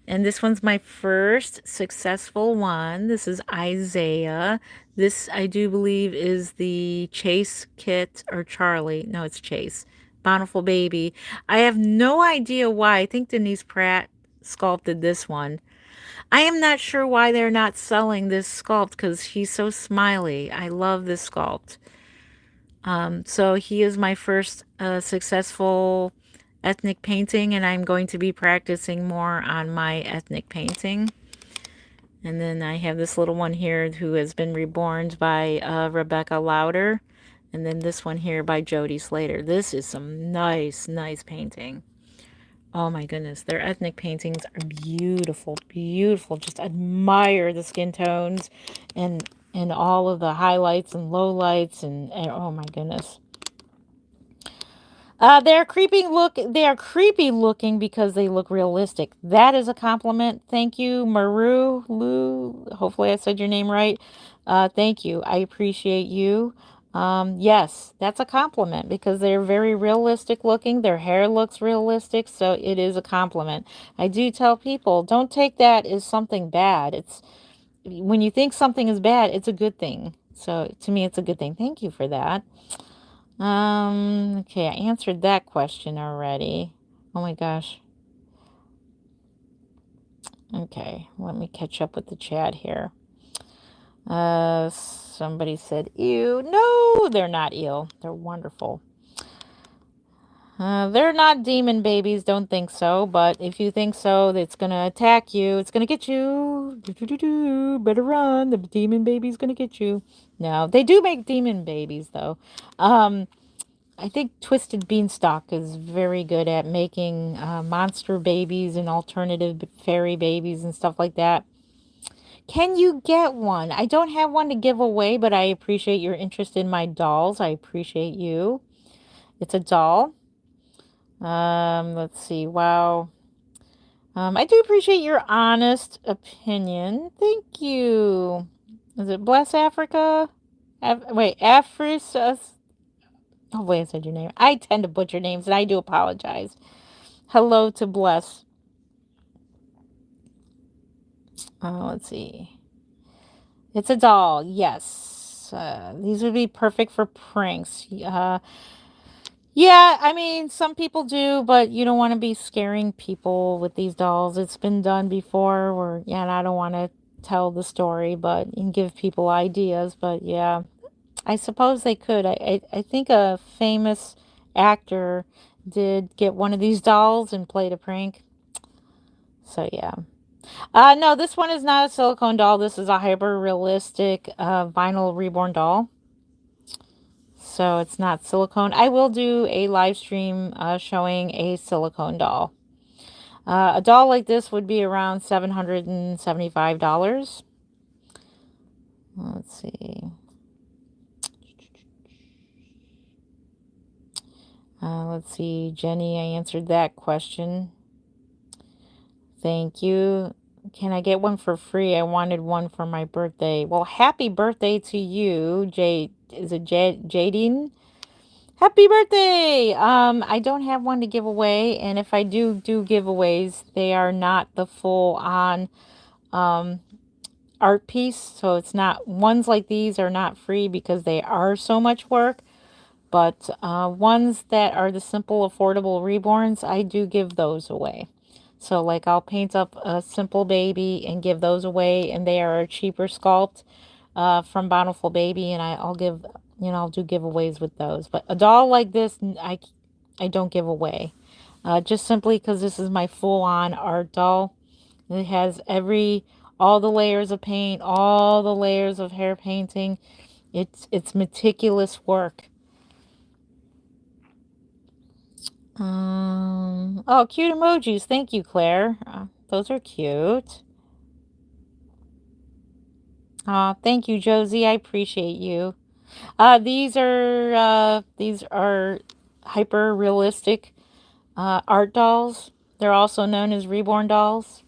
And this one's my first successful one. This is Isaiah. This, I do believe, is the Chase kit, or Charlie. No, it's Chase. Bountiful Baby. I have no idea why. I think Denise Pratt sculpted this one. I am not sure why they're not selling this sculpt because he's so smiley. I love this sculpt. So he is my first successful ethnic painting, and I'm going to be practicing more on my ethnic painting. And then I have this little one here who has been reborn by Rebecca Lauder. And then this one here by Jody Slater. This is some nice, nice painting. Oh my goodness, their ethnic paintings are beautiful, beautiful. Just admire the skin tones and all of the highlights and lowlights and oh my goodness. They are creepy looking because they look realistic. That is a compliment. Thank you, Maru Lu. Hopefully I said your name right. Thank you. I appreciate you. Yes, that's a compliment because they're very realistic looking. Their hair looks realistic, so it is a compliment. I do tell people, don't take that as something bad. It's when you think something is bad, it's a good thing. So to me, it's a good thing. Thank you for that. Okay, I answered that question already. Oh my gosh. Okay, let me catch up with the chat here. Somebody said, ew. No, they're not ew. They're wonderful. They're not demon babies, don't think so. But if you think so, it's going to attack you. It's going to get you. Better run. The demon baby's going to get you. No, they do make demon babies, though. I think Twisted Beanstalk is very good at making monster babies and alternative fairy babies and stuff like that. Can you get one? I don't have one to give away, but I appreciate your interest in my dolls. I appreciate you. It's a doll. Let's see. Wow. I do appreciate your honest opinion. Thank you. Is it Bless Africa? Wait, Afris. Hopefully I said your name. I tend to butcher names, and I do apologize. Hello to Bless. Let's see. It's a doll. Yes. These would be perfect for pranks. Yeah, I mean, some people do, but you don't want to be scaring people with these dolls. It's been done before, and I don't want to tell the story, but and give people ideas. But yeah, I suppose they could. I think a famous actor did get one of these dolls and played a prank. So yeah. No, this one is not a silicone doll. This is a hyper realistic vinyl reborn doll. So it's not silicone. I will do a live stream showing a silicone doll. A doll like this would be around $775. Let's see. Let's see, Jenny, I answered that question. Thank you. Can I get one for free? I wanted one for my birthday. Well, happy birthday to you, Jade. Is it Jadine? Happy birthday! I don't have one to give away, and if I do giveaways, they are not the full on art piece. So it's not, ones like these are not free because they are so much work. But ones that are the simple, affordable reborns, I do give those away. So like I'll paint up a simple baby and give those away, and they are a cheaper sculpt from Bountiful Baby, and I'll give, I'll do giveaways with those. But a doll like this, I don't give away. Just simply because this is my full-on art doll. It has all the layers of paint, all the layers of hair painting. It's meticulous work. Oh, cute emojis. Thank you, Claire. Those are cute. Thank you, Josie. I appreciate you. These are hyper realistic art dolls. They're also known as reborn dolls.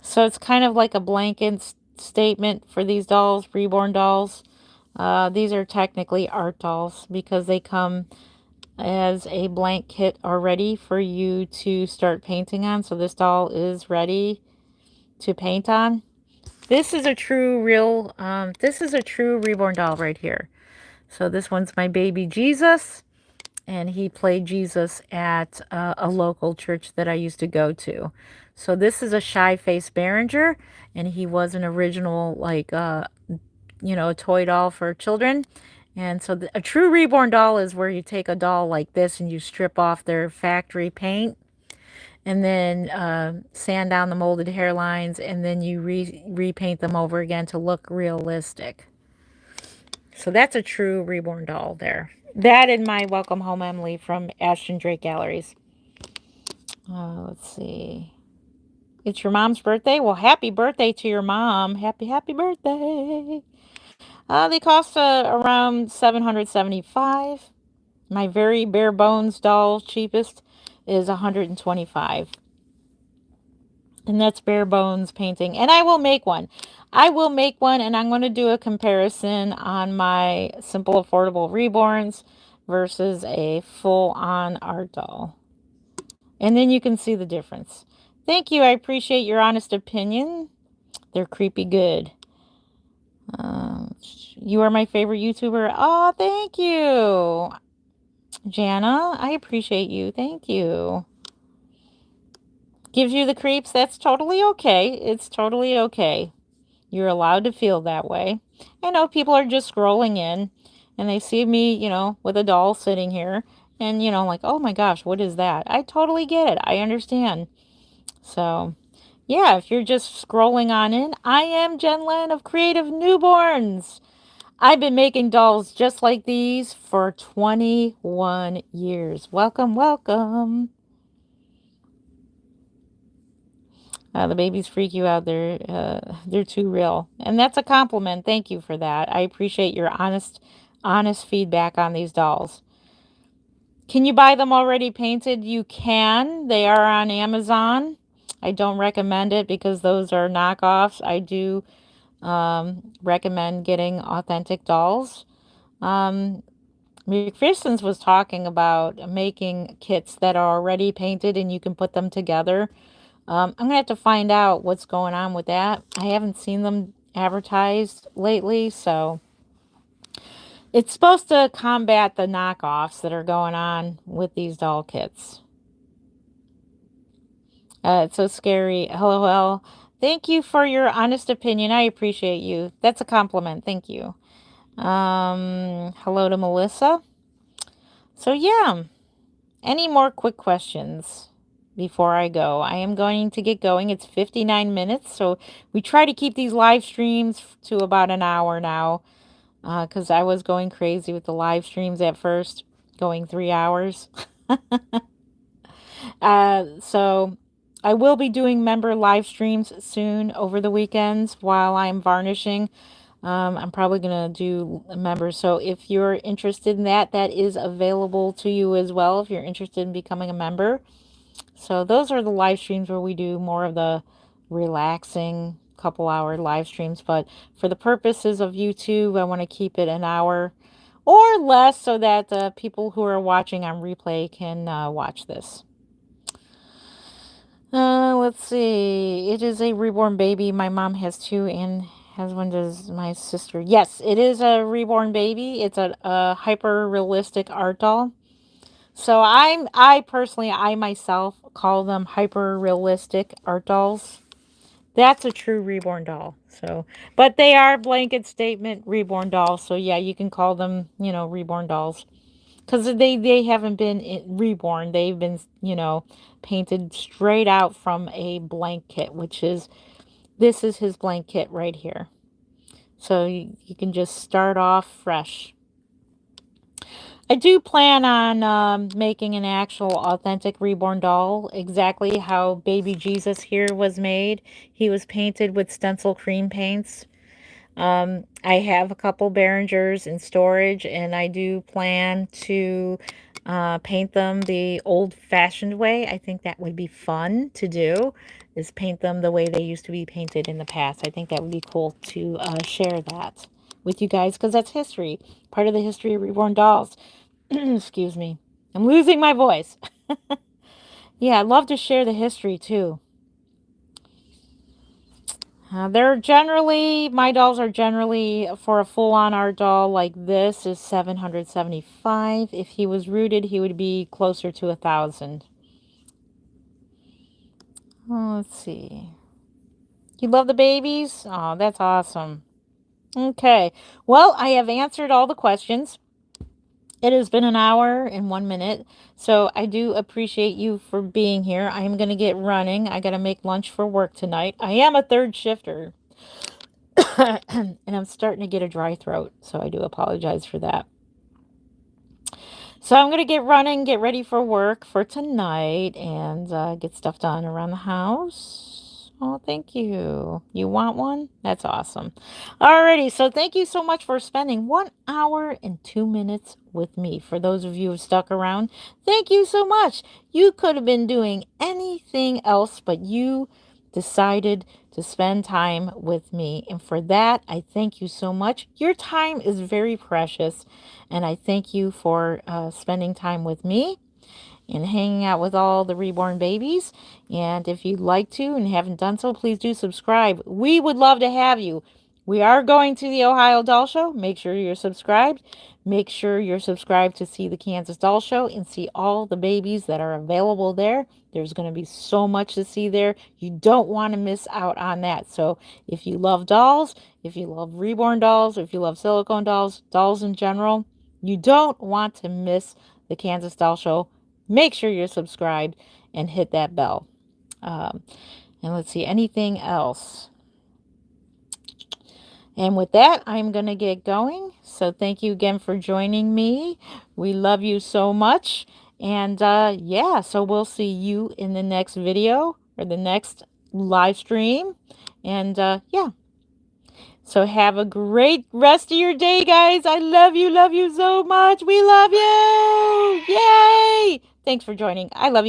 So it's kind of like a blanket statement for these dolls, reborn dolls. These are technically art dolls because they come as a blank kit already for you to start painting on. So this doll is ready to paint on. This is a true reborn doll right here. So this one's my baby Jesus, and he played Jesus at a local church that I used to go to. So this is a Shy Face Behringer, and he was an original, like, a toy doll for children. And so a true reborn doll is where you take a doll like this and you strip off their factory paint and then sand down the molded hairlines, and then you repaint them over again to look realistic. So that's a true reborn doll there. That and my Welcome Home Emily from Ashton Drake Galleries. Let's see. It's your mom's birthday? Well, happy birthday to your mom. Happy birthday. They cost around $775. My very bare bones doll, cheapest, is $125. And that's bare bones painting. And I will make one. I will make one, and I'm going to do a comparison on my simple, affordable reborns versus a full-on art doll. And then you can see the difference. Thank you. I appreciate your honest opinion. They're creepy good. You are my favorite YouTuber. Oh, thank you. Jana, I appreciate you. Thank you. Gives you the creeps? That's totally okay. It's totally okay. You're allowed to feel that way. I know people are just scrolling in and they see me, with a doll sitting here and, like, oh my gosh, what is that? I totally get it. I understand. So, yeah, if you're just scrolling on in, I am Jen Len of Creative Newborns. I've been making dolls just like these for 21 years. Welcome, welcome. The babies freak you out. They're too real. And that's a compliment. Thank you for that. I appreciate your honest feedback on these dolls. Can you buy them already painted? You can. They are on Amazon. I don't recommend it because those are knockoffs. I do recommend getting authentic dolls. McPherson's was talking about making kits that are already painted and you can put them together. I'm going to have to find out what's going on with that. I haven't seen them advertised lately, so it's supposed to combat the knockoffs that are going on with these doll kits. It's so scary. LOL. Thank you for your honest opinion. I appreciate you. That's a compliment. Thank you. Hello to Melissa. So yeah, any more quick questions before I go? I am going to get going. It's 59 minutes, so we try to keep these live streams to about an hour now, because I was going crazy with the live streams at first, going 3 hours. So I will be doing member live streams soon over the weekends while I'm varnishing. I'm probably going to do members. So if you're interested in that, that is available to you as well if you're interested in becoming a member. So those are the live streams where we do more of the relaxing couple-hour live streams. But for the purposes of YouTube, I want to keep it an hour or less so that the people who are watching on replay can watch this. Let's see. It is a reborn baby. My mom has two, and has one does my sister. Yes, it is a reborn baby. It's a hyper realistic art doll. So I personally, I myself call them hyper realistic art dolls. That's a true reborn doll. So, but they are blanket statement reborn dolls. So yeah, you can call them, reborn dolls. Because they haven't been reborn. They've been, painted straight out from a blank kit, which is, this is his blank kit right here. So you can just start off fresh. I do plan on making an actual authentic reborn doll, exactly how baby Jesus here was made. He was painted with stencil cream paints. I have a couple Behringers in storage, and I do plan to paint them the old-fashioned way. I think that would be fun to do, is paint them the way they used to be painted in the past. I think that would be cool to share that with you guys, because that's history, part of the history of reborn dolls. Excuse me. I'm losing my voice. Yeah, I'd love to share the history too. My dolls are generally, for a full-on art doll like this, is $775. If he was rooted, he would be closer to $1,000. Oh, let's see. You love the babies? Oh, that's awesome. Okay. Well, I have answered all the questions. It has been an hour and 1 minute, so I do appreciate you for being here. I am going to get running. I got to make lunch for work tonight. I am a third shifter. And I'm starting to get a dry throat, so I do apologize for that. So I'm going to get running, get ready for work for tonight, and get stuff done around the house. Oh, thank you. You want one? That's awesome. Alrighty, so thank you so much for spending 1 hour and 2 minutes with me. For those of you who stuck around, thank you so much. You could have been doing anything else, but you decided to spend time with me. And for that, I thank you so much. Your time is very precious. And I thank you for spending time with me and hanging out with all the reborn babies. And if you'd like to and haven't done so, please do subscribe. We would love to have you. We are going to the Ohio Doll Show. Make sure you're subscribed. Make sure you're subscribed to see the Kansas Doll Show and see all the babies that are available there. There's going to be so much to see there. You don't want to miss out on that. So if you love dolls, if you love reborn dolls, if you love silicone dolls, dolls in general, you don't want to miss the Kansas Doll Show. Make sure you're subscribed and hit that bell. And let's see, anything else? And with that, I'm going to get going. So thank you again for joining me. We love you so much. And yeah, so we'll see you in the next video or the next live stream. And yeah. So have a great rest of your day, guys. I love you so much. We love you. Yay! Thanks for joining. I love you guys.